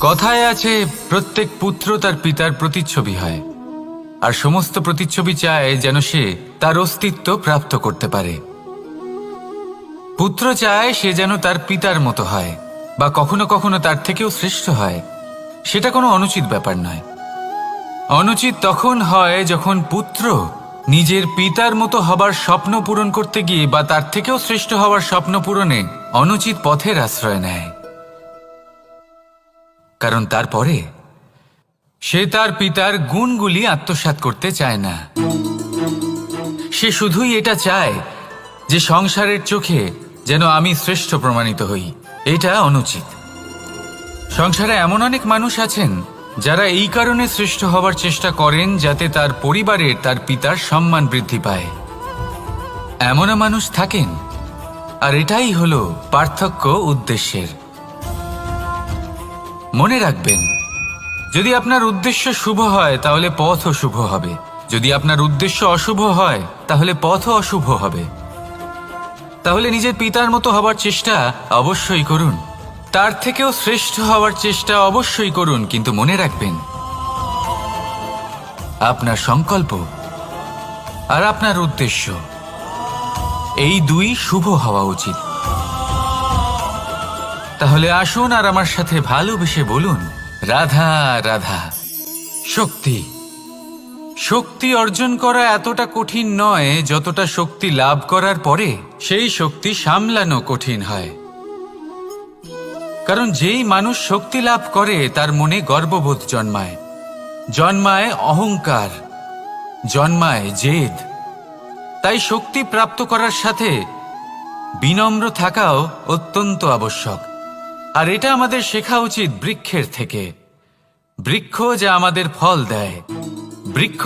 কথায় আছে প্রত্যেক পুত্র তার পিতার প্রতিচ্ছবি হয়, আর সমস্ত প্রতিচ্ছবি চায় যেন সে তার অস্তিত্ব প্রাপ্ত করতে পারে। পুত্র চায় সে যেন তার পিতার মতো হয় বা কখনো কখনো তার থেকেও শ্রেষ্ঠ হয়। সেটা কোনো অনুচিত ব্যাপার নয়। অনুচিত তখন হয় যখন পুত্র নিজের পিতার মতো হবার স্বপ্ন পূরণ করতে গিয়ে বা তার থেকেও শ্রেষ্ঠ হওয়ার স্বপ্ন পূরণে অনুচিত পথের আশ্রয় নেয়। কারণ তারপরে সে তার পিতার গুণগুলি আত্মসাৎ করতে চায় না। সে শুধুই এটা চায় যে সংসারের চোখে যেন আমি শ্রেষ্ঠ প্রমাণিত হই। এটা অনুচিত। সংসারে এমন অনেক মানুষ আছেন যারা এই কারণে শ্রেষ্ঠ হবার চেষ্টা করেন যাতে তার পরিবারের তার পিতার সম্মান বৃদ্ধি পায়। এমনও মানুষ থাকেন, আর এটাই হলো পার্থক্য উদ্দেশ্যের। মনে রাখবেন, যদি আপনার উদ্দেশ্য শুভ হয় তাহলে পথও শুভ হবে, যদি আপনার উদ্দেশ্য অশুভ হয় তাহলে পথও অশুভ হবে। তাহলে নিজের পিতার মতো হবার চেষ্টা অবশ্যই করুন, তার থেকেও শ্রেষ্ঠ হওয়ার চেষ্টা অবশ্যই করুন, কিন্তু মনে রাখবেন আপনার সংকল্প আর আপনার উদ্দেশ্য এই দুই শুভ হওয়া উচিত। তাহলে আসুন আর আমার সাথে ভালোবেসে বলুন, রাধা রাধা। শক্তি শক্তি অর্জন করা এতটা কঠিন নয় যতটা শক্তি লাভ করার পরে সেই শক্তি সামলানো কঠিন হয়। কারণ যেই মানুষ শক্তি লাভ করে তার মনে গর্ববোধ জন্মায়, জন্মায় অহংকার, জন্মায় জেদ। তাই শক্তি প্রাপ্ত করার সাথে বিনম্র থাকাও অত্যন্ত আবশ্যক। আর এটা আমাদের শেখা উচিত বৃক্ষের থেকে। বৃক্ষ যা আমাদের ফল দেয়, বৃক্ষ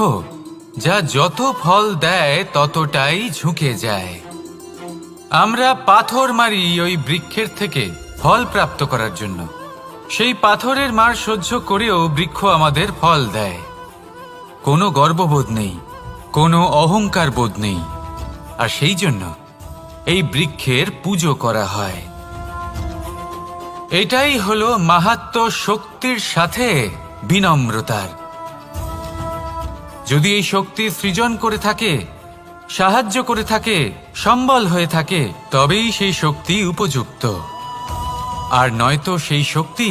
যা যত ফল দেয় ততটাই ঝুঁকে যায়। আমরা পাথর মারি ওই বৃক্ষের থেকে ফল প্রাপ্ত করার জন্য। সেই পাথরের মার সহ্য করেও বৃক্ষ আমাদের ফল দেয়। কোনো গর্ববোধ নেই, কোনো অহংকার বোধ নেই, আর সেই জন্য এই বৃক্ষের পুজো করা হয়। এটাই হলো মাহাত্ম্য শক্তির সাথে বিনম্রতার। যদি এই শক্তি সৃজন করে থাকে, সাহায্য করে থাকে, সম্বল হয়ে থাকে, তবেই সেই শক্তি উপযুক্ত। আর নয়তো সেই শক্তি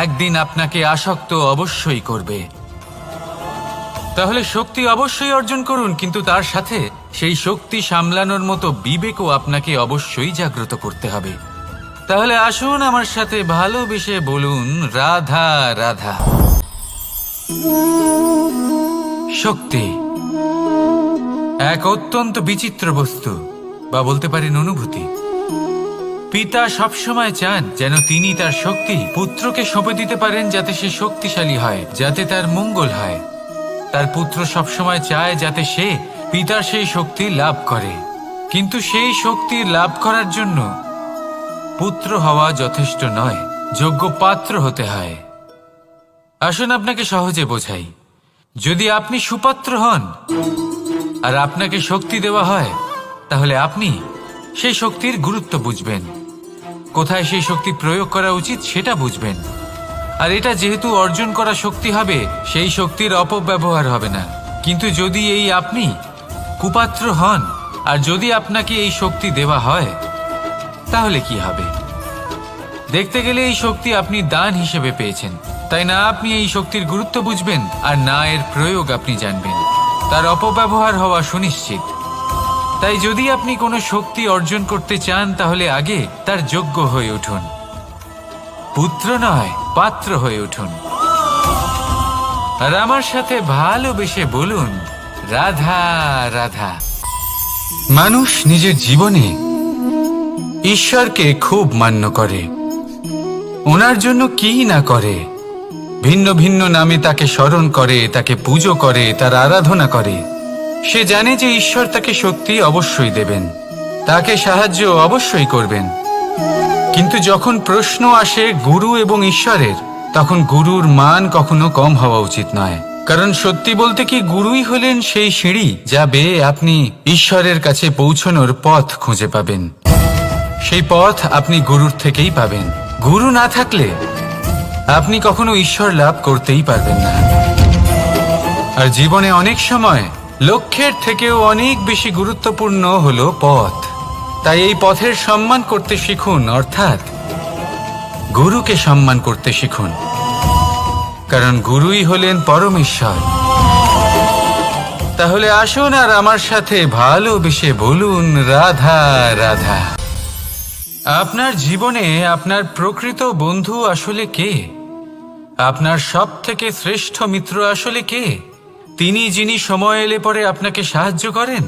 একদিন আপনাকে আসক্ত অবশ্যই করবে। তাহলে শক্তি অবশ্যই অর্জন করুন, কিন্তু তার সাথে সেই শক্তি সামলানোর মতো বিবেকও আপনাকে অবশ্যই জাগ্রত করতে হবে। তাহলে আসুন আমার সাথে ভালোবেসে বলুন, রাধা রাধা। শক্তি এক অত্যন্ত বিচিত্র বস্তু, বা বলতে পারেন অনুভূতি। পিতা সবসময় চান যেন তিনি তার শক্তি পুত্রকে সঁপে দিতে পারেন, যাতে সে শক্তিশালী হয়, যাতে তার মঙ্গল হয়। তার পুত্র সবসময় চায় যাতে সে পিতার সেই শক্তি লাভ করে, কিন্তু সেই শক্তি লাভ করার জন্য পুত্র হওয়া যথেষ্ট নয়, যোগ্য পাত্র হতে হয়। আসুন আপনাকে সহজে বোঝাই। যদি আপনি সুপাত্র হন আর আপনাকে শক্তি দেওয়া হয়, তাহলে আপনি সেই শক্তির গুরুত্ব বুঝবেন, কোথায় সেই শক্তি প্রয়োগ করা উচিত সেটা বুঝবেন। আর এটা যেহেতু অর্জন করা শক্তি হবে, সেই শক্তির অপব্যবহার হবে না। কিন্তু যদি এই আপনি কুপাত্র হন আর যদি আপনাকে এই শক্তি দেওয়া হয়, তাহলে কি হবে? দেখতে গেলে এই শক্তি আপনি দান হিসেবে পেয়েছেন, তাই না আপনি এই শক্তির গুরুত্ব বুঝবেন আর না এর প্রয়োগ আপনি জানবেন। তার অপব্যবহার হওয়া সুনিশ্চিত। তাই যদি আপনি কোনো শক্তি অর্জন করতে চান, তাহলে আগে তার যোগ্য হয়ে উঠুন। পুত্র নয়, পাত্র হয়ে উঠুন। আর আমার সাথে ভালোবেসে বলুন, রাধা রাধা। মানুষ নিজের জীবনে ঈশ্বরকে খুব মান্য করে, ওনার জন্য কি না করে। ভিন্ন ভিন্ন নামে তাকে স্মরণ করে, তাকে পুজো করে, তার আরাধনা করে। সে জানে যে ঈশ্বর তাকে শক্তি অবশ্যই দেবেন, তাকে সাহায্য অবশ্যই করবেন। কিন্তু যখন প্রশ্ন আসে গুরু এবং ঈশ্বরের, তখন গুরুর মান কখনো কম হওয়া উচিত নয়। কারণ সত্যি বলতে কি, গুরুই হলেন সেই সিঁড়ি যা বেয়ে আপনি ঈশ্বরের কাছে পৌঁছানোর পথ খুঁজে পাবেন। সেই পথ আপনি গুরুর থেকেই পাবেন। গুরু না থাকলে আপনি কখনো ঈশ্বর লাভ করতেই পারবেন না। আর জীবনে অনেক সময় লক্ষ্যের থেকেও অনেক বেশি গুরুত্বপূর্ণ হলো পথ। তাই এই পথের সম্মান করতে শিখুন, অর্থাৎ গুরুকে সম্মান করতে শিখুন, কারণ গুরুই হলেন পরমেশ্বর। তাহলে আসুন আর আমার সাথে ভালোবেসে বলুন রাধা রাধা। আপনার জীবনে আপনার প্রকৃত বন্ধু আসলে কে? আপনার সব থেকে শ্রেষ্ঠ মিত্র আসলে কে? তিনি যিনি সময় এলে পরে আপনাকে সাহায্য করেন,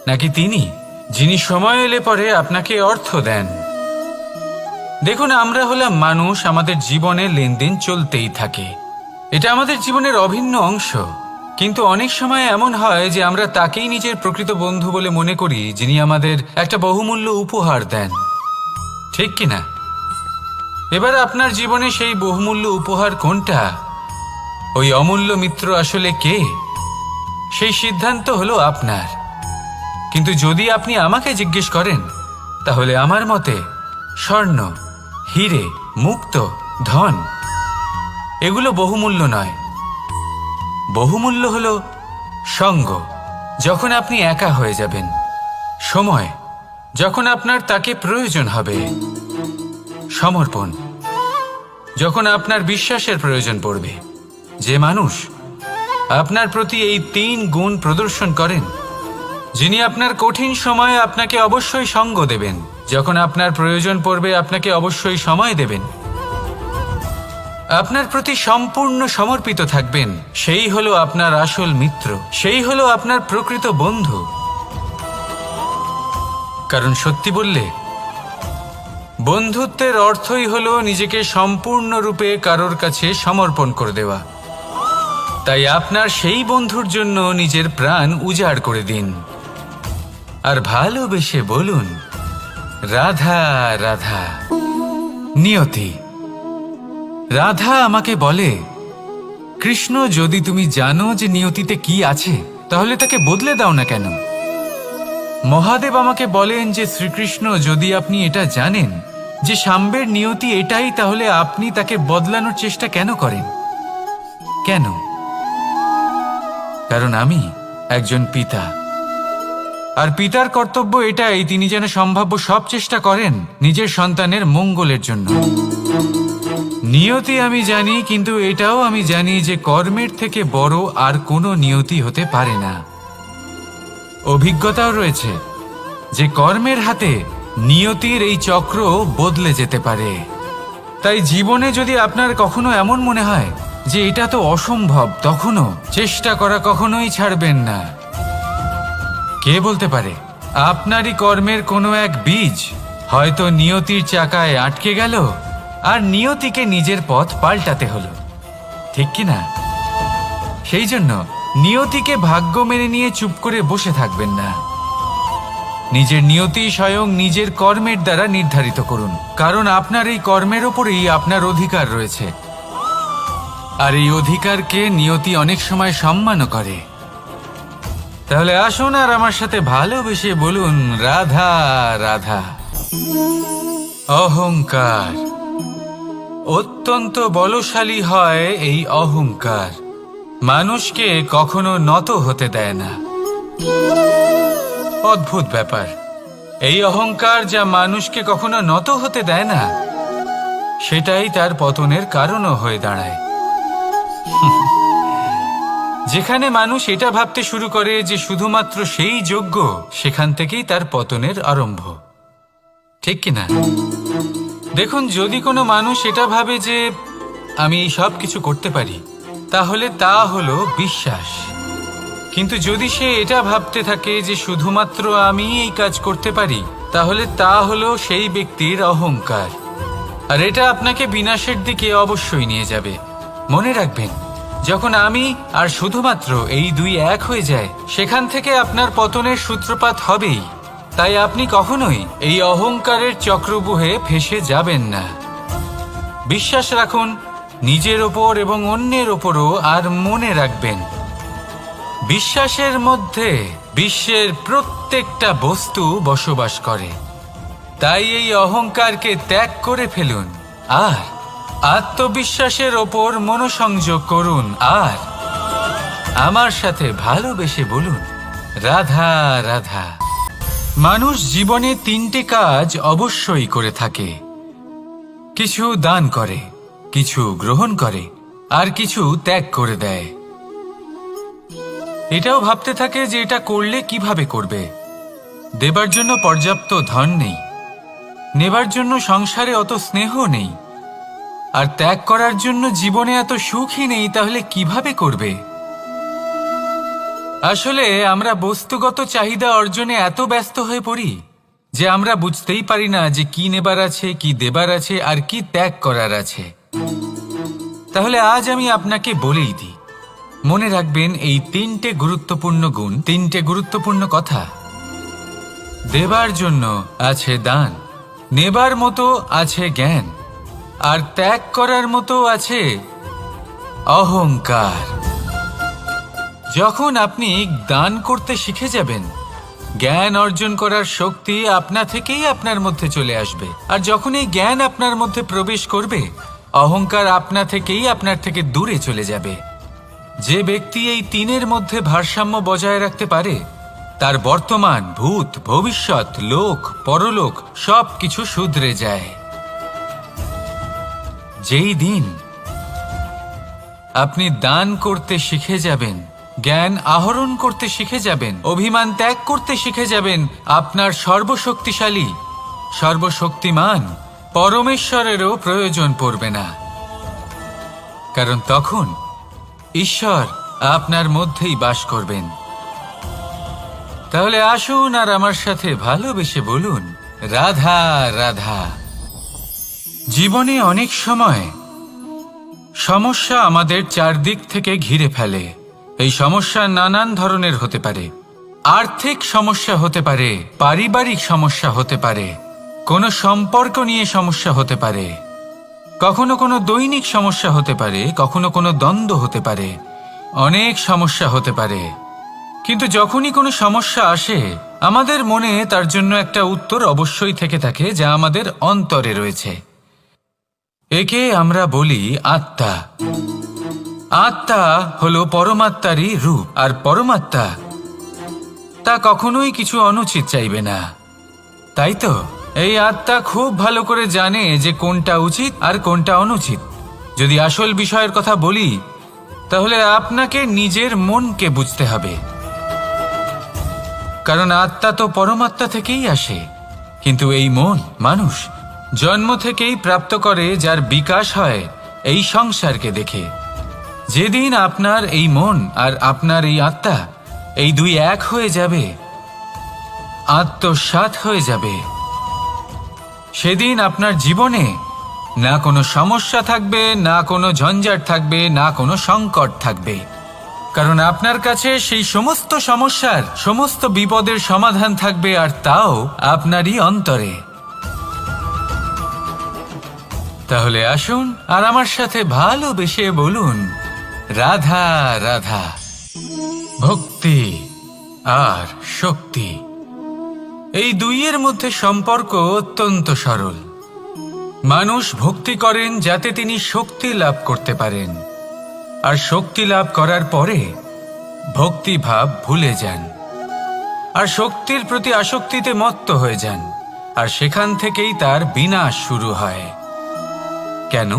নাকি তিনি যিনি সময় এলে পরে আপনাকে অর্থ দেন? দেখুন, আমরা হলাম মানুষ, আমাদের জীবনে লেনদেন চলতেই থাকে। এটা আমাদের জীবনের অভিন্ন অংশ। কিন্তু অনেক সময় এমন হয় যে আমরা তাকেই নিজের প্রকৃত বন্ধু বলে মনে করি, যিনি আমাদের একটা বহুমূল্য উপহার দেন, ঠিক কিনা? এবার আপনার জীবনে সেই বহুমূল্য উপহার কোনটা, ওই অমূল্য মিত্র আসলে কে, সেই সিদ্ধান্ত হলো আপনার। কিন্তু যদি আপনি আমাকে জিজ্ঞেস করেন, তাহলে আমার মতে স্বর্ণ, হিরে, মুক্ত, ধন এগুলো বহুমূল্য নয়। বহুমূল্য হলো সঙ্গ, যখন আপনি একা হয়ে যাবেন; সময়, যখন আপনার তাকে প্রয়োজন হবে; সমর্পণ, যখন আপনার বিশ্বাসের প্রয়োজন পড়বে। যে মানুষ আপনার প্রতি এই 3 গুণ প্রদর্শন করেন, যিনি আপনার কঠিন সময়ে আপনাকে অবশ্যই সঙ্গ দেবেন, যখন আপনার প্রয়োজন পড়বে আপনাকে অবশ্যই সময় দেবেন, আপনার প্রতি সম্পূর্ণ সমর্পিত থাকবেন, সেই হলো আপনার আসল মিত্র, সেই হলো আপনার প্রকৃত বন্ধু। কারণ সত্যি বললে, বন্ধুত্বের অর্থই হলো নিজেকে সম্পূর্ণরূপে কারোর কাছে সমর্পণ করে দেওয়া। তাই আপনার সেই বন্ধুর জন্য নিজের প্রাণ উজাড় করে দিন, আর ভালোবেসে বলুন রাধা রাধা। নিয়তি। রাধা আমাকে বলে, কৃষ্ণ, যদি তুমি জানো যে নিয়তিতে কি আছে, তাহলে তাকে বদলে দাও না কেন? মহাদেব আমাকে বলেন যে শ্রীকৃষ্ণ, যদি আপনি এটা জানেন যে সাম্বের নিয়তি এটাই, তাহলে আপনি তাকে বদলানোর চেষ্টা কেন করেন? কেন? কারণ আমি একজন পিতা, আর পিতার কর্তব্য এটাই, তিনি যেন সম্ভাব্য সব চেষ্টা করেন নিজের সন্তানের মঙ্গলের জন্য। নিয়তি আমি জানি, কিন্তু এটাও আমি জানি যে কর্মের থেকে বড় আর কোনো নিয়তি হতে পারে না। অভিজ্ঞতাও রয়েছে যে কর্মের হাতে নিয়তির এই চক্র বদলে যেতে পারে। তাই জীবনে যদি আপনার কখনো এমন মনে হয় যে এটা তো অসম্ভব, তখনও চেষ্টা করা কখনোই ছাড়বেন না। কে বলতে পারে আপনারই কর্মের কোনো এক বীজ হয়তো নিয়তির চাকায় আটকে গেল, আর নিয়তিকে নিজের পথ পাল্টাতে হলো, ঠিক কিনা? সেই জন্য নিয়তিকে ভাগ্য মেনে নিয়ে চুপ করে বসে থাকবেন না। নিজের নিয়তি স্বয়ং নিজের কর্মের দ্বারা নির্ধারিত করুন, কারণ আপনার এই কর্মের ওপরেই আপনার অধিকার রয়েছে, আর এই অধিকারকে নিয়তি অনেক সময় সম্মানও করে। তাহলে আসুন আর আমার সাথে ভালোবেসে বলুন রাধা রাধা। অহংকার। অত্যন্ত বলশালী হয় এই অহংকার, মানুষকে কখনো নত হতে দেয় না। অদ্ভুত ব্যাপার, এই অহংকার যা মানুষকে কখনো নত হতে দেয় না, সেটাই তার পতনের কারণও হয়ে দাঁড়ায়। যেখানে মানুষ এটা ভাবতে শুরু করে যে শুধুমাত্র সেই যোগ্য, সেখান থেকেই তার পতনের আরম্ভ, ঠিক কিনা? দেখুন, যদি কোনো মানুষ এটা ভাবে যে আমি এই সব কিছু করতে পারি, তাহলে তা হলো বিশ্বাস। কিন্তু যদি সে এটা ভাবতে থাকে যে শুধুমাত্র আমি এই কাজ করতে পারি, তাহলে তা হলো সেই ব্যক্তির অহংকার, আর এটা আপনাকে বিনাশের দিকে অবশ্যই নিয়ে যাবে। মনে রাখবেন, যখন আমি আর শুধুমাত্র এই দুই এক হয়ে যায়, সেখান থেকে আপনার পতনের সূত্রপাত হবেই। তাই আপনি কখনোই এই অহংকারের চক্রব্যূহে ফেঁসে যাবেন না। বিশ্বাস রাখুন নিজের ওপর এবং অন্যের ওপরও, আর মনে রাখবেন, বিশ্বাসের মধ্যে বিশ্বের প্রত্যেকটা বস্তু বসবাস করে। তাই এই অহংকারকে ত্যাগ করে ফেলুন, আর আত্মবিশ্বাসের ওপর মনোসংযোগ করুন আর আমার সাথে ভালোবেসে বলুন, রাধা রাধা। মানুষ জীবনে তিনটে কাজ অবশ্যই করে থাকে। কিছু দান করে, কিছু গ্রহণ করে, আর কিছু ত্যাগ করে দেয়। এটাও ভাবতে থাকে যে এটা করলে কিভাবে করবে। দেবার জন্য পর্যাপ্ত ধন নেই, নেবার জন্য সংসারে অত স্নেহ নেই, আর ত্যাগ করার জন্য জীবনে এত সুখই নেই, তাহলে কিভাবে করবে? আসলে আমরা বস্তুগত চাহিদা অর্জনে এত ব্যস্ত হয়ে পড়ি যে আমরা বুঝতেই পারি না যে কি নেবার আছে, কি দেবার আছে, আর কি ত্যাগ করার আছে। তাহলে আজ আমি আপনাকে বলেই দিই, মনে রাখবেন এই তিনটে গুরুত্বপূর্ণ গুণ, তিনটে গুরুত্বপূর্ণ কথা। দেবার জন্য আছে দান, নেবার মতো আছে জ্ঞান, আর ত্যাগ করার মতো আছে অহংকার। যখন আপনি দান করতে শিখে যাবেন, জ্ঞান অর্জন করার শক্তি আপনা থেকেই আপনার মধ্যে চলে আসবে। আর যখন এই জ্ঞান আপনার মধ্যে প্রবেশ করবে, অহংকার আপনা থেকেই আপনার থেকে দূরে চলে যাবে। যে ব্যক্তি এই তিনের মধ্যে ভারসাম্য বজায় রাখতে পারে, তার বর্তমান, ভূত, ভবিষ্যৎ, লোক, পরলোক সব কিছু শুধরে যায়। যেই দিন আপনি দান করতে শিখে যাবেন, জ্ঞান আহরণ করতে শিখে যাবেন, অভিমান ত্যাগ করতে শিখে যাবেন, আপনার সর্বশক্তিশালী, সর্বশক্তিমান পরমেশ্বরেরও প্রয়োজন পড়বে না। কারণ তখন ঈশ্বর আপনার মধ্যেই বাস করবেন। তাহলে আসুন আর আমার সাথে ভালোবেসে বলুন, রাধা রাধা। জীবনে অনেক সময় সমস্যা আমাদের চারদিক থেকে ঘিরে ফেলে। এই সমস্যা নানান ধরনের হতে পারে। আর্থিক সমস্যা হতে পারে, পারিবারিক সমস্যা হতে পারে, কোনো সম্পর্ক নিয়ে সমস্যা হতে পারে, কখনো কোনো দৈনিক সমস্যা হতে পারে, কখনো কোনো দ্বন্দ্ব হতে পারে, অনেক সমস্যা হতে পারে। কিন্তু যখনই কোনো সমস্যা আসে, আমাদের মনে তার জন্য একটা উত্তর অবশ্যই থেকে থাকে, যা আমাদের অন্তরে রয়েছে। একে আমরা বলি আত্মা। আত্মা হলো পরমাত্মারই রূপ, আর পরমাত্মা তা কখনোই কিছু অনুচিত চাইবে না, তাই তো? এই আত্মা খুব ভালো করে জানে যে কোনটা উচিত আর কোনটা অনুচিত। যদি আসল বিষয়ের কথা বলি, তাহলে আপনাকে নিজের মনকে বুঝতে হবে। কারণ আত্মা তো পরমাত্মা থেকেই আসে। কিন্তু এই মন মানুষ জন্ম থেকেই প্রাপ্ত করে, যার বিকাশ হয় এই সংসারকে দেখে। যেদিন আপনার এই মন আর আপনার এই আত্মা, এই দুই এক হয়ে যাবে, আত্মসাৎ হয়ে যাবে, সেদিন আপনার জীবনে না কোনো সমস্যা থাকবে, না কোনো ঝঞ্ঝাট থাকবে, না কোনো সংকট থাকবে। কারণ আপনার কাছে সেই সমস্ত সমস্যার, সমস্ত বিপদের সমাধান থাকবে, আর তাও আপনারই অন্তরে। তাহলে আসুন আর আমার সাথে ভালোবেসে বলুন, রাধা রাধা। ভক্তি আর শক্তি, এই দুইয়ের মধ্যে সম্পর্ক অত্যন্ত সরল। মানুষ ভক্তি করেন যাতে তিনি শক্তি লাভ করতে পারেন, আর শক্তি লাভ করার পরে ভক্তিভাব ভুলে যান, আর শক্তির প্রতি আসক্তিতে মত্ত হয়ে যান, আর সেখান থেকেই তার বিনাশ শুরু হয়। কেন?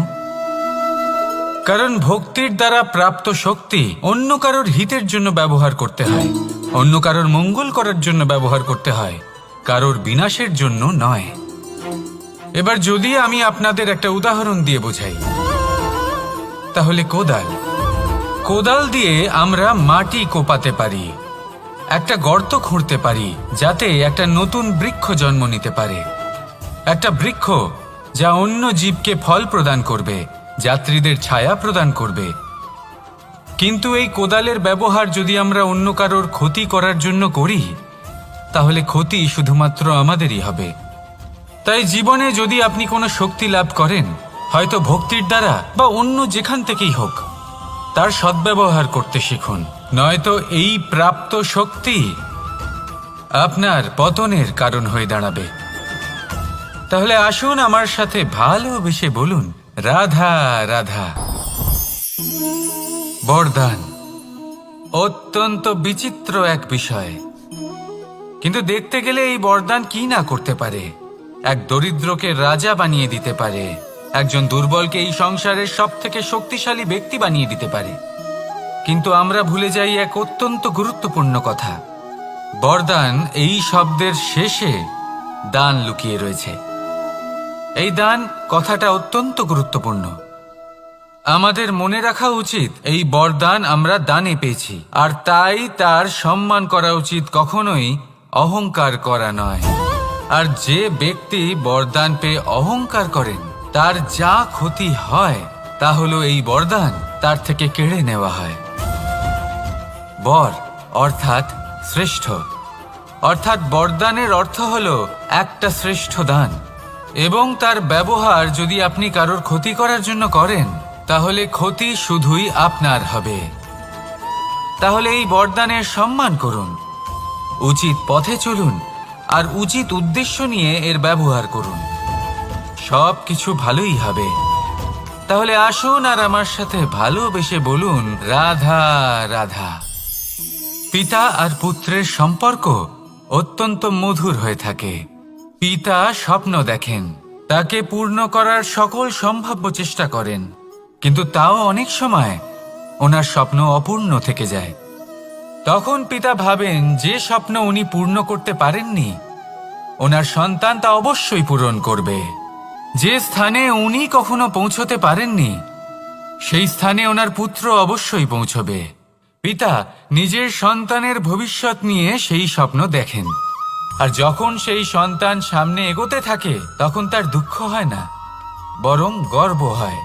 কারণ ভক্তির দ্বারা প্রাপ্ত শক্তি অন্য কারোর হিতের জন্য ব্যবহার করতে হয়, অন্য কারোর মঙ্গল করার জন্য ব্যবহার করতে হয়, কারোর বিনাশের জন্য নয়। এবার যদি আমি আপনাদের একটা উদাহরণ দিয়ে বোঝাই, তাহলে কোদাল দিয়ে আমরা মাটি কোপাতে পারি, একটা গর্ত খুঁড়তে পারি, যাতে একটা নতুন বৃক্ষ জন্ম নিতে পারে। একটা বৃক্ষ যা অন্য জীবকে ফল প্রদান করবে, যাত্রীদের ছায়া প্রদান করবে। কিন্তু এই কোদালের ব্যবহার যদি আমরা অন্য কারোর ক্ষতি করার জন্য করি, তাহলে ক্ষতি শুধুমাত্র আমাদেরই হবে। তাই জীবনে যদি আপনি কোনো শক্তি লাভ করেন, হয়তো ভক্তির দ্বারা বা অন্য যেখান থেকেই হোক, তার সদ্ব্যবহার করতে শিখুন, নয়তো এই প্রাপ্ত শক্তি আপনার পতনের কারণ হয়ে দাঁড়াবে। তাহলে আসুন আমার সাথে ভালোবেসে বলুন, রাধা রাধা। বরদান অত্যন্ত বিচিত্র এক বিষয়, কিন্তু দেখতে গেলে এই বরদান কি না করতে পারে। এক দরিদ্রকে রাজা বানিয়ে দিতে পারে, একজন দুর্বলকে এই সংসারের সব থেকে শক্তিশালী ব্যক্তি বানিয়ে দিতে পারে। কিন্তু আমরা ভুলে যাই এক অত্যন্ত গুরুত্বপূর্ণ কথা। বরদান এই শব্দের শেষে দান লুকিয়ে রয়েছে। এই দান কথাটা অত্যন্ত গুরুত্বপূর্ণ। আমাদের মনে রাখা উচিত এই বরদান আমরা দানে পেয়েছি, আর তাই তার সম্মান করা উচিত, কখনোই অহংকার করা নয়। আর যে ব্যক্তি বরদান পেয়ে অহংকার করেন তার যা ক্ষতি হয় তা হলো এই বরদান তার থেকে কেড়ে নেওয়া হয়। বর অর্থাৎ শ্রেষ্ঠ, অর্থাৎ বরদানের অর্থ হলো একটা শ্রেষ্ঠ দান, এবং তার ব্যবহার যদি আপনি কারোর ক্ষতি করার জন্য করেন তাহলে ক্ষতি শুধুই আপনার হবে। তাহলে এই বরদানের সম্মান করুন, উচিত পথে চলুন, আর উচিত উদ্দেশ্য নিয়ে এর ব্যবহার করুন, সব কিছু ভালোই হবে। তাহলে আসুন আর আমার সাথে ভালোবেসে বলুন রাধা রাধা। পিতা আর পুত্রের সম্পর্ক অত্যন্ত মধুর হয়ে থাকে। পিতা স্বপ্ন দেখেন, তাকে পূর্ণ করার সকল সম্ভাব্য চেষ্টা করেন, কিন্তু তাও অনেক সময় ওনার স্বপ্ন অপূর্ণ থেকে যায়। তখন পিতা ভাবেন যে স্বপ্ন উনি পূর্ণ করতে পারেননি ওনার সন্তান তা অবশ্যই পূরণ করবে। যে স্থানে উনি কখনো পৌঁছতে পারেননি সেই স্থানে ওনার পুত্র অবশ্যই পৌঁছবে। পিতা নিজের সন্তানের ভবিষ্যৎ নিয়ে সেই স্বপ্ন দেখেন, আর যখন সেই সন্তান সামনে এগোতে থাকে তখন তার দুঃখ হয় না, বরং গর্ব হয়।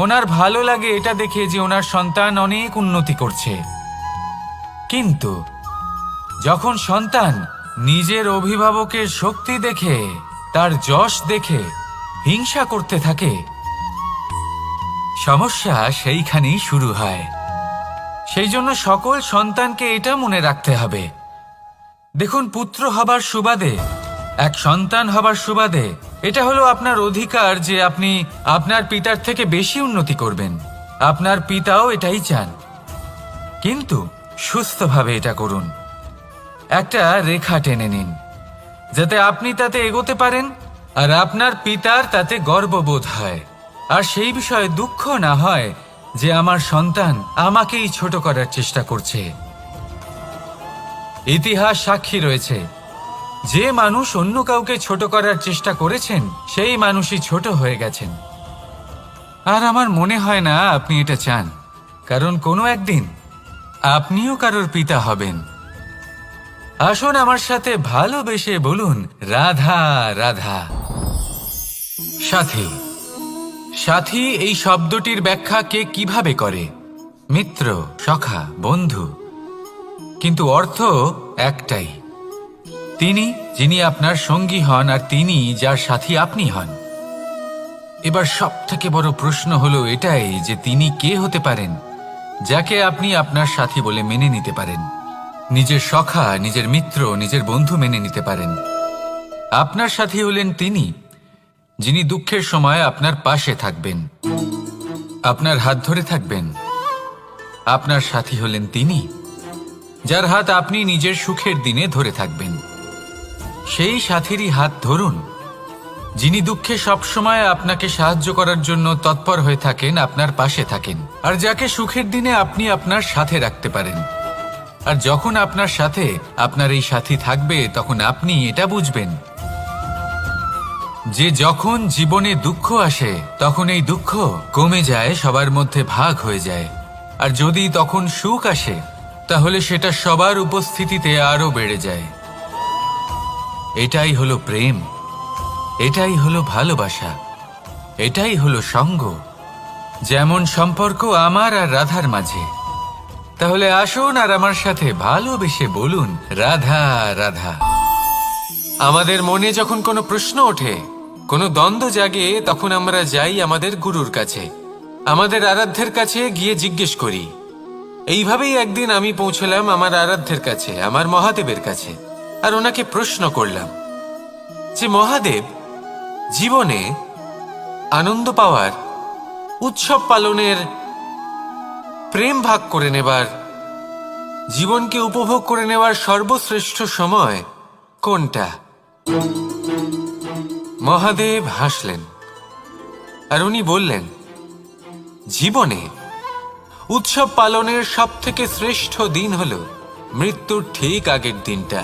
ওনার ভালো লাগে এটা দেখে যে ওনার সন্তান অনেক উন্নতি করছে। কিন্তু যখন সন্তান নিজের অভিভাবকের শক্তি দেখে, তার যশ দেখে হিংসা করতে থাকে, সমস্যা সেইখানেই শুরু হয়। সেই জন্য সকল সন্তানকে এটা মনে রাখতে হবে, দেখুন, পুত্র হবার সুবাদে, এক সন্তান হবার সুবাদে এটা হলো আপনার অধিকার যে আপনি আপনার পিতার থেকে বেশি উন্নতি করবেন। আপনার পিতাও এটাই চান, কিন্তু সুস্থভাবে এটা করুন। একটা রেখা টেনে নিন যাতে আপনি তাতে এগোতে পারেন আর আপনার পিতার তাতে গর্ববোধ হয়, আর সেই বিষয়ে দুঃখ না হয় যে আমার সন্তান আমাকেই ছোট করার চেষ্টা করছে। ইতিহাস সাক্ষী রয়েছে, যে মানুষ অন্য কাউকে ছোট করার চেষ্টা করেছেন সেই মানুষই ছোট হয়ে গেছেন। আর আমার মনে হয় না আপনি এটা চান, কারণ কোনো একদিন আপনিও কারোর পিতা হবেন। আসুন আমার সাথে ভালোবেসে বলুন রাধা রাধা। সাথী, সাথী এই শব্দটির ব্যাখ্যা কে কিভাবে করে? মিত্র, সখা, বন্ধু, কিন্তু অর্থ একটাই। তিনি যিনি আপনার সঙ্গী হন আর তিনি যার সাথী আপনি হন। এবার সব থেকে বড় প্রশ্ন হলো এটাই যে তিনি কে হতে পারেন যাকে আপনি আপনার সাথী বলে মেনে নিতে পারেন, নিজের সখা, নিজের মিত্র, নিজের বন্ধু মেনে নিতে পারেন। আপনার সাথী হলেন তিনি যিনি দুঃখের সময় আপনার পাশে থাকবেন, আপনার হাত ধরে থাকবেন। আপনার সাথী হলেন তিনি যার হাত আপনি নিজের সুখের দিনে ধরে থাকবেন। সেই সাথীরই হাত ধরুন যিনি দুঃখে সবসময় আপনাকে সাহায্য করার জন্য তৎপর হয়ে থাকেন, আপনার পাশে থাকেন, আর যাকে সুখের দিনে আপনি আপনার সাথে রাখতে পারেন। আর যখন আপনার সাথে আপনার এই সাথী থাকবে তখন আপনি এটা বুঝবেন যে যখন জীবনে দুঃখ আসে তখন এই দুঃখ কমে যায়, সবার মধ্যে ভাগ হয়ে যায়। আর যদি তখন সুখ আসে তাহলে সেটা সবার উপস্থিতিতে আরো বেড়ে যায়। এটাই হলো প্রেম, এটাই হলো ভালোবাসা, এটাই হলো সঙ্গ, যেমন সম্পর্ক আমার আর রাধার মাঝে। তাহলে আসুন আর আমার সাথে ভালোবেসে বলুন রাধা রাধা। আমাদের মনে যখন কোনো প্রশ্ন ওঠে, কোনো দ্বন্দ্ব জাগে, তখন আমরা যাই আমাদের গুরুর কাছে, আমাদের আরাধ্যের কাছে গিয়ে জিজ্ঞেস করি। এইভাবেই একদিন আমি পৌঁছলাম আমার আরাধ্যের কাছে, আমার মহাদেবের কাছে, আর ওনাকে প্রশ্ন করলাম যে মহাদেব, জীবনে আনন্দ পাওয়ার, উৎসব পালনের, প্রেম ভাগ করে নেবার, জীবনকে উপভোগ করে নেওয়ার সর্বশ্রেষ্ঠ সময় কোনটা? মহাদেব হাসলেন আর উনি বললেন, জীবনে উৎসব পালনের সবথেকে শ্রেষ্ঠ দিন হল মৃত্যুর ঠিক আগের দিনটা।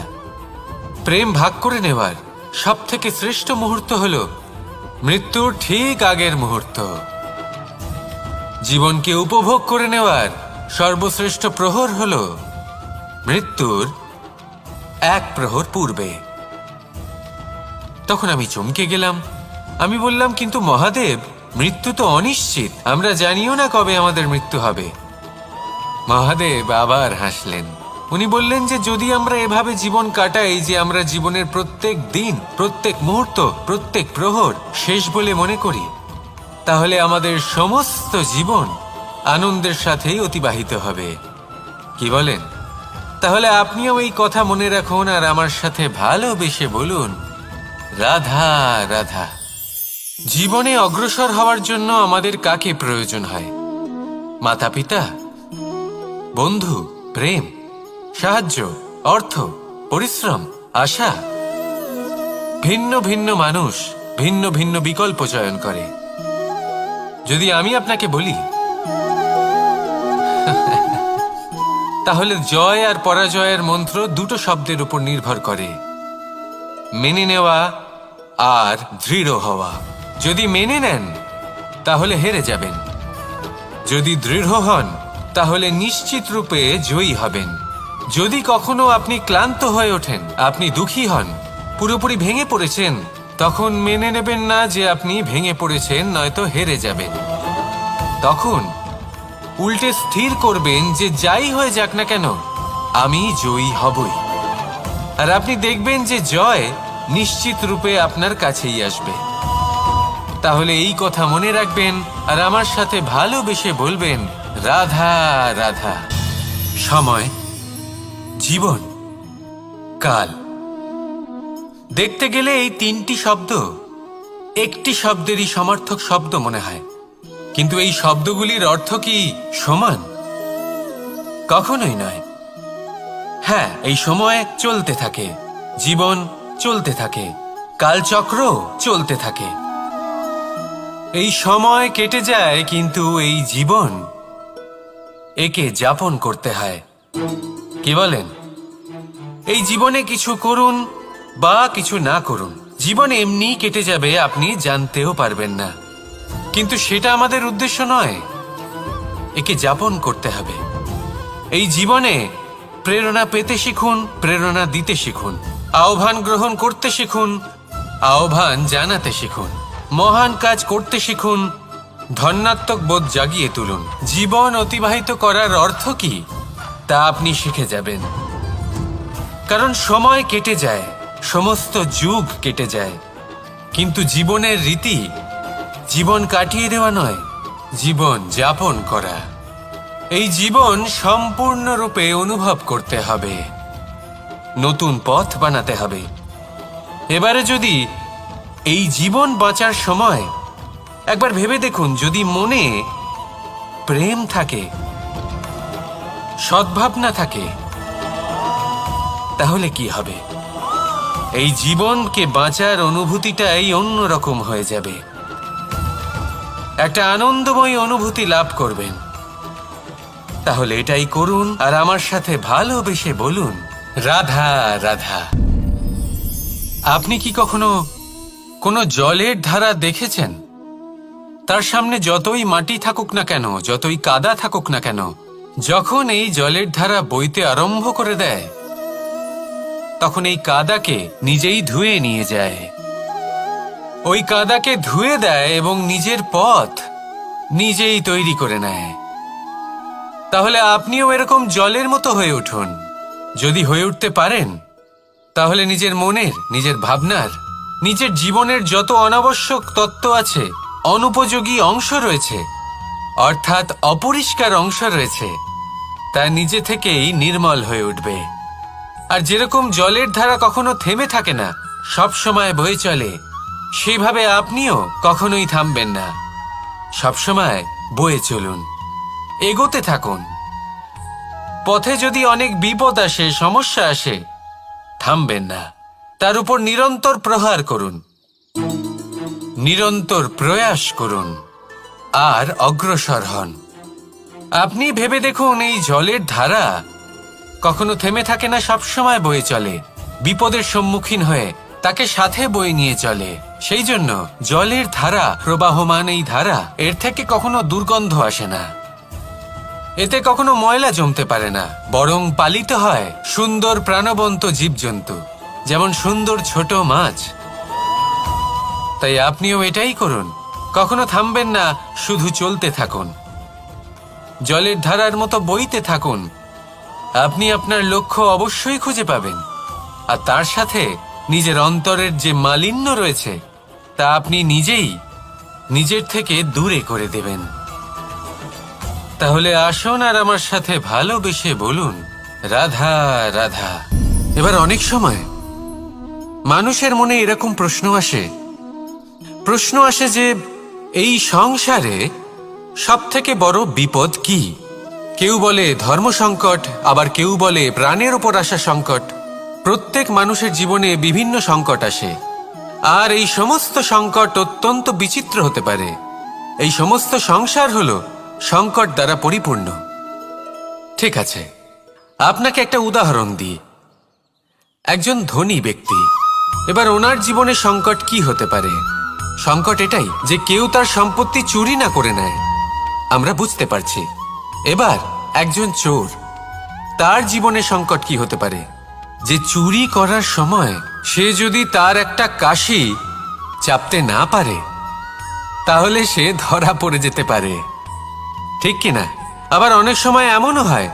প্রেম ভাগ করে নেওয়ার সবথেকে শ্রেষ্ঠ মুহূর্ত হল মৃত্যুর ঠিক আগের মুহূর্ত। জীবনকে উপভোগ করে নেওয়ার সর্বশ্রেষ্ঠ প্রহর হল মৃত্যুর এক প্রহর পূর্বে। তখন আমি চমকে গেলাম। আমি বললাম, কিন্তু মহাদেব, মৃত্যু তো অনিশ্চিত, আমরা জানিও না কবে আমাদের মৃত্যু হবে। মহাদেব আবার হাসলেন। উনি বললেন যে যদি আমরা এভাবে জীবন কাটাই যে আমরা জীবনের প্রত্যেক দিন, প্রত্যেক মুহূর্ত, প্রত্যেক প্রহর শেষ বলে মনে করি, তাহলে আমাদের সমস্ত জীবন আনন্দের সাথেই অতিবাহিত হবে। কি বলেন? তাহলে আপনিও এই কথা মনে রাখুন আর আমার সাথে ভালোবেসে বলুন, রাধা রাধা। জীবনে অগ্রসর হওয়ার জন্য আমাদের কাকে প্রয়োজন হয়? মাতা পিতা, বন্ধু, প্রেম, সাহায্য, অর্থ, পরিশ্রম, আশা। ভিন্ন ভিন্ন মানুষ ভিন্ন ভিন্ন বিকল্প চয়ন করে। যদি আমি আপনাকে বলি, তাহলে জয় আর পরাজয়ের মন্ত্র দুটো শব্দের উপর নির্ভর করে, মেনে নেওয়া আর দৃঢ় হওয়া। যদি মেনে নেন তাহলে হেরে যাবেন, যদি দৃঢ় হন তাহলে নিশ্চিত রূপে জয়ী হবেন। যদি কখনো আপনি ক্লান্ত হয়ে ওঠেন, আপনি দুঃখী হন, পুরোপুরি ভেঙে পড়েছেন, তখন মেনে নেবেন না যে আপনি ভেঙে পড়েছেন, নয়তো হেরে যাবেন। তখন উল্টে স্থির করবেন যে যাই হয়ে যাক না কেন, আমি জয়ী হবই। আর আপনি দেখবেন যে জয় নিশ্চিত রূপে আপনার কাছেই আসবে। তাহলে এই কথা মনে রাখবেন আর আমার সাথে ভালোবেসে বলবেন, রাধা রাধা। সময়, জীবন, কাল। দেখতে গেলে এই তিনটি শব্দ একটি শব্দেরই সমার্থক শব্দ মনে হয়, কিন্তু এই শব্দগুলির অর্থ কি সমান? কখনোই নয়। হ্যাঁ, এই সময় চলতে থাকে, জীবন চলতে থাকে, কালচক্র চলতে থাকে। এই সময় কেটে যায়, কিন্তু এই জীবন, একে যাপন করতে হয়। কি বলেন? এই জীবনে কিছু করুন বা কিছু না করুন, জীবন এমনি কেটে যাবে, আপনি জানতেও পারবেন না। কিন্তু সেটা আমাদের উদ্দেশ্য নয়, একে যাপন করতে হবে। এই জীবনে প্রেরণা পেতে শিখুন, প্রেরণা দিতে শিখুন, আহ্বান গ্রহণ করতে শিখুন, আহ্বান জানাতে শিখুন, মহান কাজ করতে শিখুন, ধন্যাত্মক বোধ জাগিয়ে তুলুন। জীবন অতিবাহিত করার অর্থ কি তা আপনি শিখে যাবেন। কারণ সময় কেটে যায়, সমস্ত যুগ কেটে যায়, কিন্তু জীবনের রীতি জীবন কাটিয়ে দেওয়া নয়, জীবন যাপন করা। এই জীবন সম্পূর্ণরূপে অনুভব করতে হবে, নতুন পথ বানাতে হবে। এবারে যদি এই জীবন বাঁচার সময় একবার ভেবে দেখুন, যদি মনে প্রেম থাকে, সদ্ভাবনা থাকে, তাহলে কি হবে? এই জীবনকে বাঁচার অনুভূতিটাই অন্যরকম হয়ে যাবে, একটা আনন্দময় অনুভূতি লাভ করবেন। তাহলে এটাই করুন আর আমার সাথে ভালোবেসে বলুন, রাধা রাধা। আপনি কি কখনো কোনো জলের ধারা দেখেছেন? তার সামনে যতই মাটি থাকুক না কেন, যতই কাদা থাকুক না কেন, যখন এই জলের ধারা বইতে আরম্ভ করে দেয়, তখন এই কাদাকে নিজেই ধুয়ে নিয়ে যায়। ওই কাদাকে ধুয়ে দেয় এবং নিজের পথ নিজেই তৈরি করে নেয়। তাহলে আপনিও এরকম জলের মতো হয়ে উঠুন। যদি হয়ে উঠতে পারেন, তাহলে নিজের মনের, নিজের ভাবনার, নিজের জীবনের যত অনাবশ্যক তত্ত্ব আছে, অনুপযোগী অংশ রয়েছে, অর্থাৎ অপরিষ্কার অংশ রয়েছে, তা নিজে থেকেই নির্মল হয়ে উঠবে। আর যেরকম জলের ধারা কখনো থেমে থাকে না, সব সময় বয়ে চলে, সেইভাবে আপনিও কখনোই থামবেন না। সবসময় বয়ে চলুন, এগোতে থাকুন। পথে যদি অনেক বিপদ আসে, সমস্যা আসে, থামবেন না, তার উপর নিরন্তর প্রহার করুন, নিরন্তর প্রয়াস করুন আর অগ্রসর হন। আপনি ভেবে দেখুন, এই জলের ধারা কখনো থেমে থাকে না, সবসময় বয়ে চলে। বিপদের সম্মুখীন হয়ে তাকে সাথে বয়ে নিয়ে চলে। সেই জন্য জলের ধারা, প্রবাহমান এই ধারা, এর থেকে কখনো দুর্গন্ধ আসে না, এতে কখনো ময়লা জমতে পারে না, বরং পালিত হয় সুন্দর প্রাণবন্ত জীবজন্তু, যেমন সুন্দর ছোট মাছ। তাই আপনিও এটাই করুন, কখনো থামবেন না, শুধু চলতে থাকুন, জলের ধারার মতো বইতে থাকুন। আপনি আপনার লক্ষ্য অবশ্যই খুঁজে পাবেন, আর তার সাথে নিজের অন্তরের যে মালিন্য রয়েছে তা আপনি নিজেই নিজের থেকে দূরে করে দেবেন। তাহলে আসুন আর আমার সাথে ভালোবেসে বলুন, রাধা রাধা। এবার অনেক সময় মানুষের মনে এরকম প্রশ্ন আসে যে এই সংসারে সবথেকে বড় বিপদ কি? কেউ বলে ধর্ম সংকট, আবার কেউ বলে প্রাণের ওপর আসা সংকট। প্রত্যেক মানুষের জীবনে বিভিন্ন সংকট আসে, আর এই সমস্ত সংকট অত্যন্ত বিচিত্র হতে পারে। এই সমস্ত সংসার হলো সংকট দ্বারা পরিপূর্ণ। ঠিক আছে, আপনাকে একটা উদাহরণ দিই। একজন ধনী ব্যক্তি, এবার ওনার জীবনে সংকট কি হতে পারে? সংকট এটাই যে কেউ তার সম্পত্তি চুরি না করে নেয়, আমরা বুঝতে পারছি। এবার একজন চোর, তার জীবনে সংকট কি হতে পারে? যে চুরি করার সময় সে যদি তার একটা কাশি চাপতে না পারে, তাহলে সে ধরা পড়ে যেতে পারে, ঠিক কিনা? আবার অনেক সময় এমনও হয়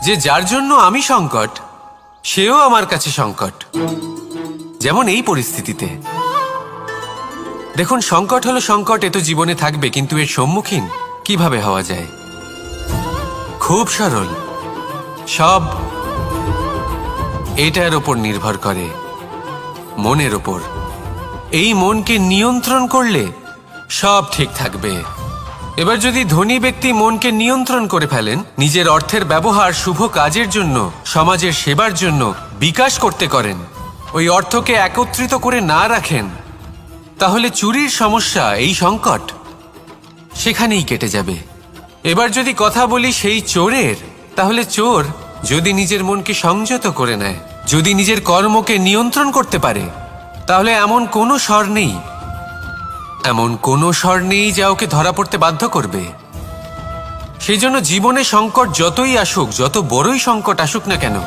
যে যার জন্য আমি সংকট, সেও আমার কাছে সংকট। যেমন এই পরিস্থিতিতে দেখুন, সংকট হলো সংকট, এ তো জীবনে থাকবে, কিন্তু এর সম্মুখীন কিভাবে হওয়া যায়? খুব সরল, সব এটার ওপর নির্ভর করে, মনের ওপর। এই মনকে নিয়ন্ত্রণ করলে সব ঠিক থাকবে। এবার যদি ধনী ব্যক্তি মনকে নিয়ন্ত্রণ করে ফেলেন, নিজের অর্থের ব্যবহার শুভ কাজের জন্য, সমাজের সেবার জন্য বিকাশ করতে করেন, ওই অর্থকে একত্রিত করে না রাখেন, তাহলে চুরির সমস্যা, এই সংকট সেখানেই কেটে যাবে। এবার যদি কথা বলি সেই চোরের, তাহলে চোর যদি নিজের মনকে সংযত করে নেয়, যদি নিজের কর্মকে নিয়ন্ত্রণ করতে পারে, তাহলে এমন কোনো স্বর নেই যা ওকে ধরা পড়তে বাধ্য করবে। সেই জন্য জীবনে সংকট যতই আসুক, যত বড়ই সংকট আসুক না কেন,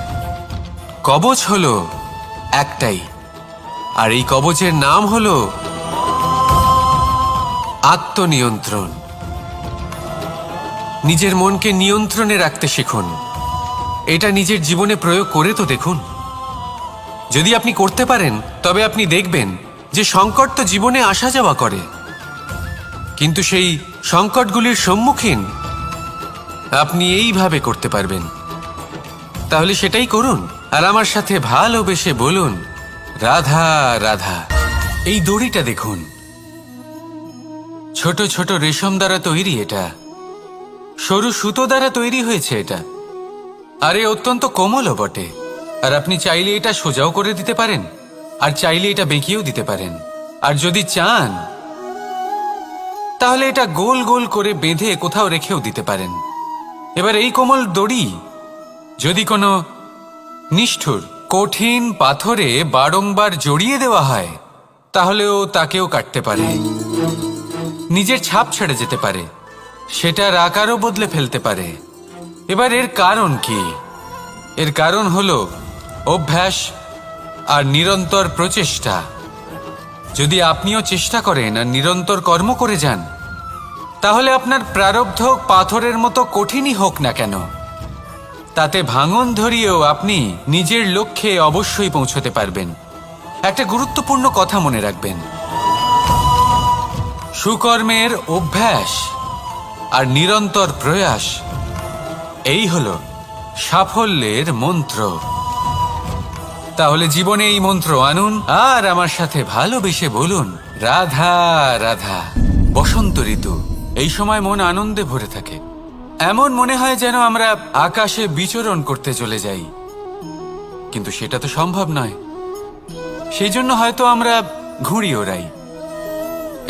কবচ হলো একটাই, আর এই কবচের নাম হলো আত্মনিয়ন্ত্রণ। নিজের মনকে নিয়ন্ত্রণে রাখতে শিখুন। এটা নিজের জীবনে প্রয়োগ করে তো দেখুন। যদি আপনি করতে পারেন, তবে আপনি দেখবেন যে সংকট তো জীবনে আসা যাওয়া করে, কিন্তু সেই সংকটগুলির সম্মুখীন আপনি এইভাবে করতে পারবেন। তাহলে সেটাই করুন, আর আমার সাথে ভালোবেসে বলুন, রাধা রাধা। এই দড়িটা দেখুন, ছোট ছোট রেশম দ্বারা তৈরি, এটা সরু সুতো দ্বারা তৈরি হয়েছে এটা, আর এ অত্যন্ত কোমলও বটে। আর আপনি চাইলে এটা সোজাও করে দিতে পারেন, আর চাইলে এটা বেঁকিয়েও দিতে পারেন, আর যদি চান তাহলে এটা গোল গোল করে বেঁধে কোথাও রেখেও দিতে পারেন। এবার এই কোমল দড়ি যদি কোনো নিষ্ঠুর কঠিন পাথরে বারংবার জড়িয়ে দেওয়া হয়, তাহলেও তাকেও কাটতে পারে, নিজের ছাপ ছেড়ে যেতে পারে, সেটার আকারও বদলে ফেলতে পারে। এবার এর কারণ কি? এর কারণ হলো অভ্যাস আর নিরন্তর প্রচেষ্টা। যদি আপনিও চেষ্টা করেন আর নিরন্তর কর্ম করে যান, তাহলে আপনার প্রারব্ধ পাথরের মতো কঠিনই হোক না কেন, তাতে ভাঙন ধরিয়েও আপনি নিজের লক্ষ্যে অবশ্যই পৌঁছতে পারবেন। একটা গুরুত্বপূর্ণ কথা মনে রাখবেন, সুকর্মের অভ্যাস আর নিরন্তর প্রয়াস, এই হলো সাফল্যের মন্ত্র। তাহলে জীবনে এই মন্ত্র আনুন আর আমার সাথে ভালোবেসে বলুন, রাধা রাধা। বসন্ত ঋতু, এই সময় মন আনন্দে ভরে থাকে। এমন মনে হয় যেন আমরা আকাশে বিচরণ করতে চলে যাই, কিন্তু সেটা তো সম্ভব নয়। সেই জন্য হয়তো আমরা ঘুড়ি ওড়াই,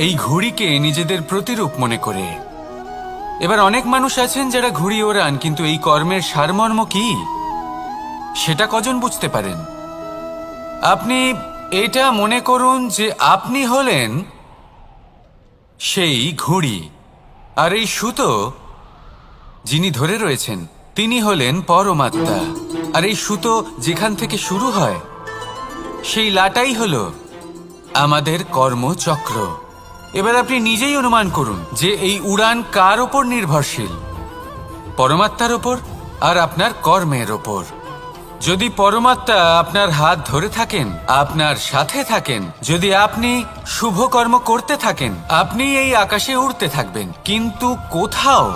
এই ঘুড়িকে নিজেদের প্রতিরূপ মনে করে। এবার অনেক মানুষ আছেন যারা ঘুড়ি ওড়ান, কিন্তু এই কর্মের সারমর্ম কি সেটা কজন বুঝতে পারেন? আপনি এটা মনে করুন যে আপনি হলেন সেই ঘুড়ি, আর এই সুতো যিনি ধরে রয়েছেন তিনি হলেন পরমাত্মা। আর এই সুতো যেখান থেকে শুরু হয় সেই লাটাই হলো আমাদের কর্মচক্র। এবার আপনি নিজেই অনুমান করুন যে এই উড়ান কার ওপর নির্ভরশীল, পরমাত্মার ওপর আর আপনার কর্মের ওপর। যদি পরমাত্মা আপনার হাত ধরে থাকেন, আপনার সাথে থাকেন, যদি আপনি শুভ কর্ম করতে থাকেন, আপনি এই আকাশে উড়তে থাকবেন। কিন্তু কোথাও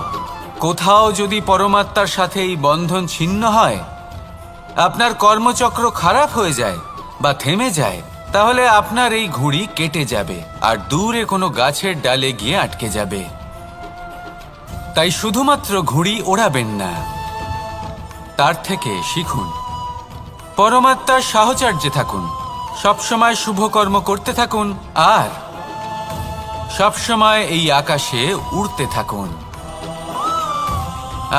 কোথাও যদি পরমাত্মার সাথে এই বন্ধন ছিন্ন হয়, আপনার কর্মচক্র খারাপ হয়ে যায় বা থেমে যায়, তাহলে আপনার এই ঘুড়ি কেটে যাবে আর দূরে কোনো গাছের ডালে গিয়ে আটকে যাবে। তাই শুধুমাত্র ঘুড়ি ওড়াবেন না, তার থেকে শিখুন, পরমাত্মার সাহচর্যে থাকুন, সবসময় শুভ কর্ম করতে থাকুন আর সবসময় এই আকাশে উড়তে থাকুন।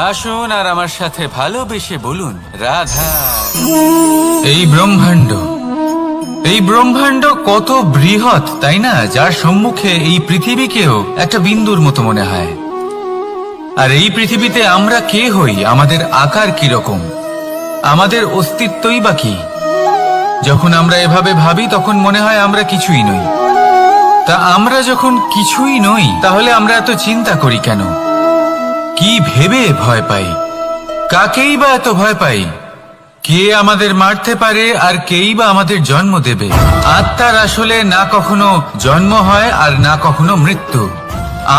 আসুন আর আমার সাথে ভালোবেসে বলুন, রাধা। এই ব্রহ্মাণ্ড কত বৃহৎ, তাই না? যার সম্মুখে এই পৃথিবীকেও একটা বিন্দুর মতো মনে হয়। আর এই পৃথিবীতে আমরা কে হই, আমাদের আকার কিরকম, আমাদের অস্তিত্বই বা কি? যখন আমরা এভাবে ভাবি তখন মনে হয় আমরা কিছুই নই। তা আমরা যখন কিছুই নই, তাহলে আমরা এত চিন্তা করি কেন? কি ভেবে ভয় পাই? কাকেই বা এত ভয় পাই? কে আমাদের মারতে পারে আর কেই বা আমাদের জন্ম দেবে? আত্মার আসলে না কখনো জন্ম হয় আর না কখনো মৃত্যু।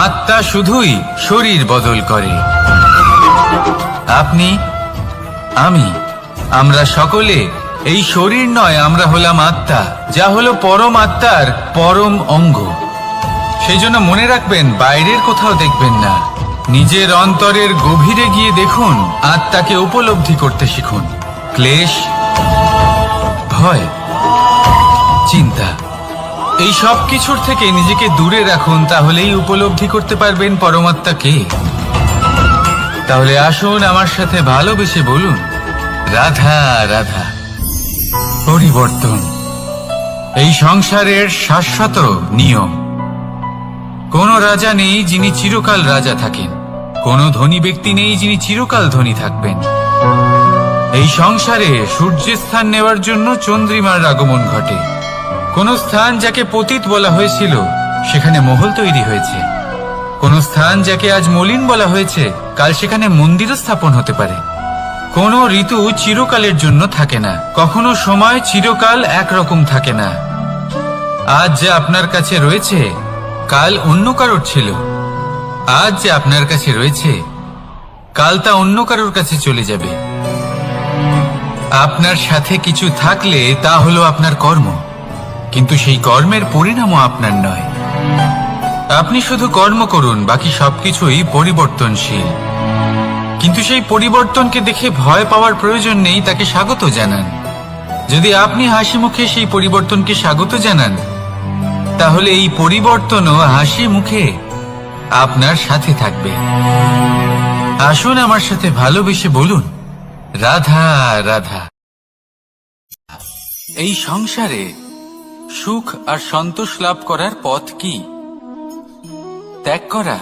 আত্মা শুধুই শরীর বদল করে। আপনি, আমি, আমরা সকলে এই শরীর নয়, আমরা হলাম আত্মা, যা হলো পরম আত্মার পরম অঙ্গ। সেই জন্য মনে রাখবেন, বাইরের কোথাও দেখবেন না, নিজের অন্তরের গভীরে গিয়ে দেখুন, আত্মাকে উপলব্ধি করতে শিখুন। ক্লেশ, ভয়, চিন্তা, এই সব কিছুর থেকে নিজেকে দূরে রাখুন, তাহলেই উপলব্ধি করতে পারবেন পরমাত্মাকে। তাহলে আসুন আমার সাথে ভালোবেসে বলুন, রাধা রাধা। পরিবর্তন এই সংসারের শাশ্বত নিয়ম। কোন রাজা নেই যিনি চিরকাল রাজা থাকেন, কোন ধনী ব্যক্তি নেই যিনি চিরকাল ধনী থাকবেন। এই সংসারে সূর্যের স্থান নেওয়ার জন্য চন্দ্রিমার আগমন ঘটে। কোন স্থান যাকে পতিত বলা হয়েছিল সেখানে মহল তৈরি হয়েছে। কোন স্থান যাকে আজ মলিন বলা হয়েছে কাল সেখানে মন্দিরও স্থাপন হতে পারে। কোন ঋতু চিরকালের জন্য থাকে না, কখনো সময় চিরকাল একরকম থাকে না। আজ যে আপনার কাছে রয়েছে কাল অন্য কারোর ছিল, আজ যে আপনার কাছে রয়েছে কাল তা অন্য কারোর কাছে চলে যাবে। আপনার সাথে কিছু থাকলে তা হলো আপনার কর্ম, কিন্তু সেই কর্মের পরিণামও আপনার নয়। আপনি শুধু কর্ম করুন, বাকি সবকিছুই পরিবর্তনশীল। কিন্তু সেই পরিবর্তনকে দেখে ভয় পাওয়ার প্রয়োজন নেই, তাকে স্বাগত জানান। যদি আপনি হাসি মুখে সেই পরিবর্তনকে স্বাগত জানান, তাহলে এই পরিবর্তনও হাসি মুখে আপনার সাথে থাকবে। আসুন আমার সাথে ভালোবেসে বলুন, রাধা রাধা। এই সংসারে সুখ আর সন্তোষ লাভ করার পথ কি? ত্যাগ করা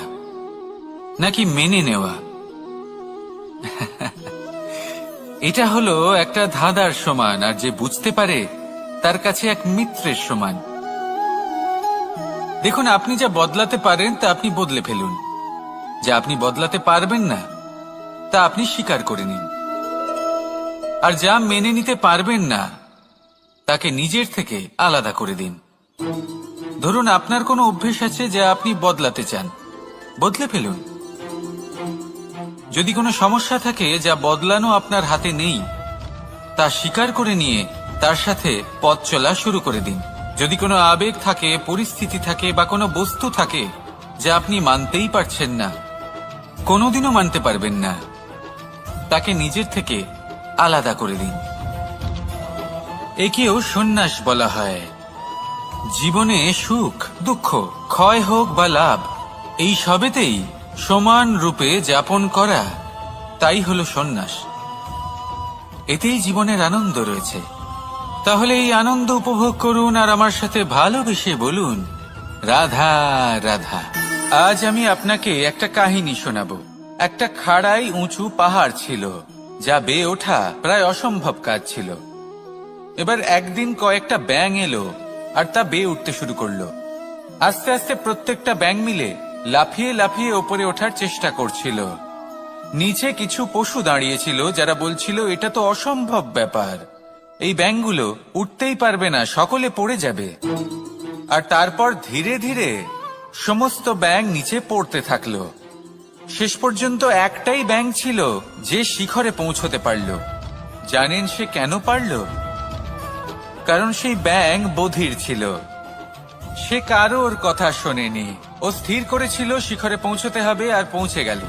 নাকি মেনে নেওয়া? এটা হলো একটা ধাঁধার সমান, আর যে বুঝতে পারে তার কাছে এক মিত্রের সমান। দেখুন, আপনি যা বদলাতে পারেন তা আপনি বদলে ফেলুন, যা আপনি বদলাতে পারবেন না তা আপনি স্বীকার করে নিন, আর যা মেনে নিতে পারবেন না তাকে নিজের থেকে আলাদা করে দিন। ধরুন, আপনার কোনো অভ্যেস আছে যা আপনি বদলাতে চান, বদলে ফেলুন। যদি কোনো সমস্যা থাকে যা বদলানো আপনার হাতে নেই, তা স্বীকার করে নিয়ে তার সাথে পথ চলা শুরু করে দিন। যদি কোনো আবেগ থাকে, পরিস্থিতি থাকে বা কোনো বস্তু থাকে যা আপনি মানতেই পারছেন না, কোনোদিনও মানতে পারবেন না, তাকে নিজের থেকে আলাদা করে দিন। একেও সন্ন্যাস বলা হয়। জীবনে সুখ দুঃখ, ক্ষয় হোক বা লাভ, এই সবেতেই সমান রূপে যাপন করা, তাই হলো সন্ন্যাস। এতেই জীবনের আনন্দ রয়েছে। তাহলে এই আনন্দ উপভোগ করুন আর আমার সাথে ভালোবেসে বলুন, রাধা রাধা। আজ আমি আপনাকে একটা কাহিনী শোনাবো। একটা খাড়াই উঁচু পাহাড় ছিল, যা বেয়ে ওঠা প্রায় অসম্ভব কাজ ছিল। এবার একদিন কয়েকটা ব্যাঙ এলো আর তা বেয়ে উঠতে শুরু করলো। আস্তে আস্তে প্রত্যেকটা ব্যাঙ মিলে লাফিয়ে লাফিয়ে ওপরে ওঠার চেষ্টা করছিল। নিচে কিছু পশু দাঁড়িয়েছিল যারা বলছিল, এটা তো অসম্ভব ব্যাপার, এই ব্যাঙগুলো উঠতেই পারবে না, সকলে পড়ে যাবে। আর তারপর ধীরে ধীরে সমস্ত ব্যাঙ নিচে পড়তে থাকলো। শেষ পর্যন্ত একটাই ব্যাঙ ছিল যে শিখরে পৌঁছতে পারল। জানেন সে কেন পারল? কারণ সেই ব্যাঙ বধির ছিল। সে কারোর কথা শোনেনি। ও স্থির করেছিল শিখরে পৌঁছতে হবে আর পৌঁছে গেল।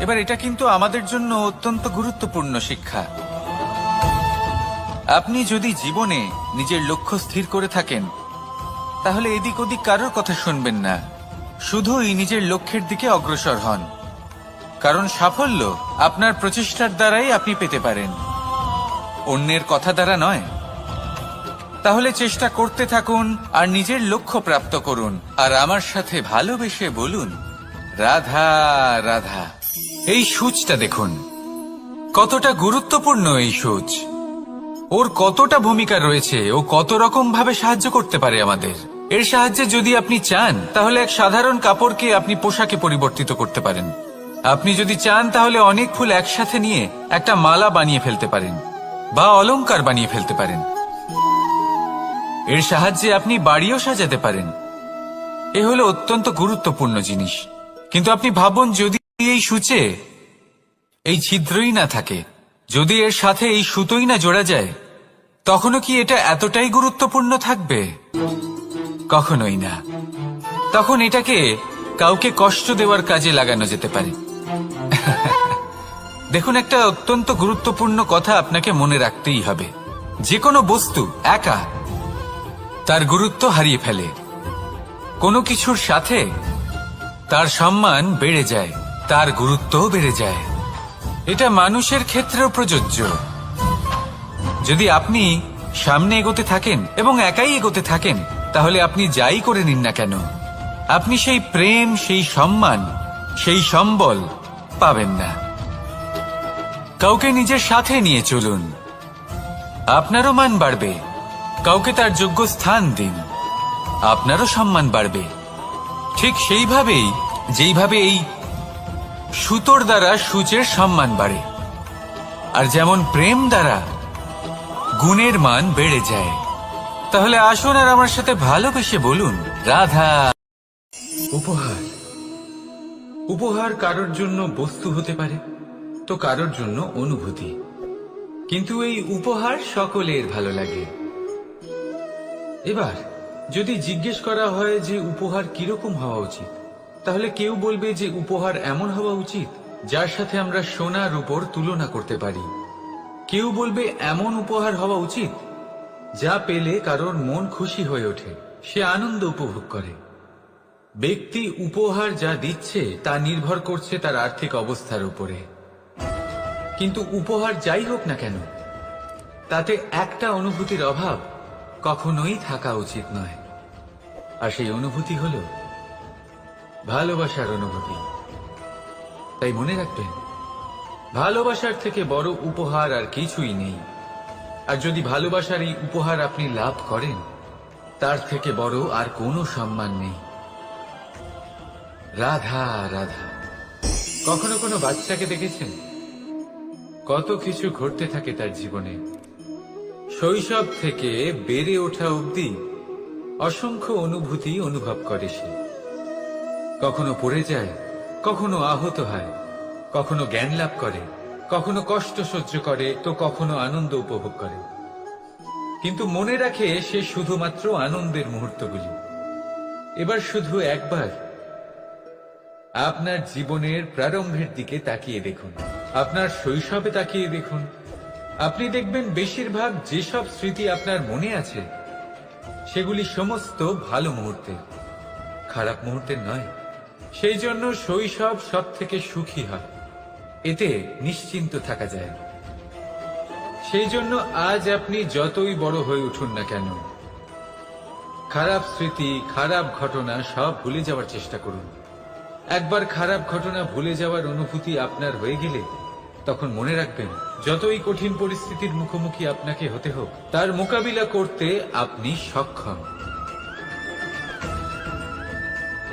এবার এটা কিন্তু আমাদের জন্য অত্যন্ত গুরুত্বপূর্ণ শিক্ষা। আপনি যদি জীবনে নিজের লক্ষ্য স্থির করে থাকেন, তাহলে এদিক ওদিক কারোর কথা শুনবেন না, শুধুই নিজের লক্ষ্যের দিকে অগ্রসর হন। কারণ সাফল্য আপনার প্রচেষ্টার দ্বারাই আপনি পেতে পারেন, অন্যের কথা দ্বারা নয়। তাহলে চেষ্টা করতে থাকুন আর নিজের লক্ষ্য প্রাপ্ত করুন। আর আমার সাথে ভালোবেসে বলুন, রাধা রাধা। এই সূচটা দেখুন, কতটা গুরুত্বপূর্ণ এই সূচ। ওর কতটা ভূমিকা রয়েছে, ও কত রকম ভাবে সাহায্য করতে পারে আমাদের। এর সাহায্যে যদি আপনি চান, তাহলে এক সাধারণ কাপড়কে আপনি পোশাকে পরিবর্তিত করতে পারেন। আপনি যদি চান, তাহলে অনেক ফুল একসাথে নিয়ে একটা মালা বানিয়ে ফেলতে পারেন বা অলংকার বানিয়ে ফেলতে পারেন। এর সাহায্যে আপনি বাড়িও সাজাতে পারেন। এ হলো অত্যন্ত গুরুত্বপূর্ণ জিনিস। কিন্তু আপনি ভাবুন, যদি এই সূচে এই ছিদ্রই না থাকে, যদি এর সাথে এই সুতোই না জোড়া যায়, তখনও কি এটা এতটাই গুরুত্বপূর্ণ থাকবে? কখনোই না। তখন এটাকে কাউকে কষ্ট দেওয়ার কাজে লাগানো যেতে পারে। দেখুন, একটা অত্যন্ত গুরুত্বপূর্ণ কথা আপনাকে মনে রাখতেই হবে। যে কোনো বস্তু একা তার গুরুত্ব হারিয়ে ফেলে, কোনো কিছুর সাথে তার সম্মান বেড়ে যায়, তার গুরুত্বও বেড়ে যায়। এটা মানুষের ক্ষেত্রেও প্রযোজ্য। যদি আপনি সামনে এগোতে থাকেন এবং একাই এগোতে থাকেন, তাহলে আপনি যাই করে নিন না কেন, আপনি সেই প্রেম, সেই সম্মান, সেই সম্বল পাবেন না। কাউকে নিজের সাথে নিয়ে চলুন, আপনারও মান বাড়বে। কাউকে তার যোগ্য স্থান দিন, আপনারও সম্মান বাড়বে। ঠিক সেইভাবেই যেইভাবে এই সুতোর দ্বারা সূচের সম্মান বাড়ে, আর যেমন প্রেম দ্বারা গুণের মান বেড়ে যায়। তাহলে আসুন আর আমার সাথে ভালোবেসে বলুন, রাধা। উপহার। উপহার কারোর জন্য বস্তু হতে পারে, তো কারোর জন্য অনুভূতি। কিন্তু এই উপহার সকলের ভালো লাগে। এবার যদি জিজ্ঞেস করা হয় যে উপহার কিরকম হওয়া উচিত, তাহলে কেউ বলবে যে উপহার এমন হওয়া উচিত যার সাথে আমরা সোনা রূপোর তুলনা করতে পারি। কেউ বলবে এমন উপহার হওয়া উচিত যা পেলে কারোর মন খুশি হয়ে ওঠে, সে আনন্দ উপভোগ করে। ব্যক্তি উপহার যা দিচ্ছে তা নির্ভর করছে তার আর্থিক অবস্থার উপরে। কিন্তু উপহার যাই হোক না কেন, তাতে একটা অনুভূতির অভাব কখনোই থাকা উচিত নয়। আর সেই অনুভূতি হল ভালোবাসার অনুভূতি। তাই মনে রাখবেন, ভালোবাসার থেকে বড় উপহার আর কিছুই নেই। আর যদি ভালোবাসার এই উপহার আপনি লাভ করেন, তার থেকে বড় আর কোনো সম্মান নেই। রাধা রাধা। কখনো কোনো বাচ্চাকে দেখেছেন? কত কিছু ঘটতে থাকে তার জীবনে। শৈশব থেকে বেড়ে ওঠা অবধি অসংখ্য অনুভূতি অনুভব করে সে। কখনো পড়ে যায়, কখনো আহত হয়, কখনো জ্ঞান লাভ করে, কখনো কষ্ট সহ্য করে তো কখনো আনন্দ উপভোগ করে, কিন্তু মনে রাখে সে শুধুমাত্র আনন্দের মুহূর্তগুলি। এবার শুধু একবার আপনার জীবনের প্রারম্ভের দিকে তাকিয়ে দেখুন, আপনার শৈশবে তাকিয়ে দেখুন। আপনি দেখবেন বেশিরভাগ যেসব স্মৃতি আপনার মনে আছে সেগুলি সমস্ত ভালো মুহূর্তের, খারাপ মুহূর্তের নয়। সেই জন্য শৈশব সব থেকে সুখী হয়, এতে নিশ্চিন্ত থাকা যায়। সেই জন্য আজ আপনি যতই বড় হয়ে উঠুন না কেন, খারাপ স্মৃতি, খারাপ ঘটনা সব ভুলে যাওয়ার চেষ্টা করুন। একবার খারাপ ঘটনা ভুলে যাওয়ার অনুভূতি আপনার হয়ে গেলে তখন মনে রাখবেন, যতই কঠিন পরিস্থিতির মুখোমুখি আপনাকে হতে হোক, তার মোকাবিলা করতে আপনি সক্ষম।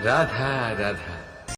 রাধা রাধা।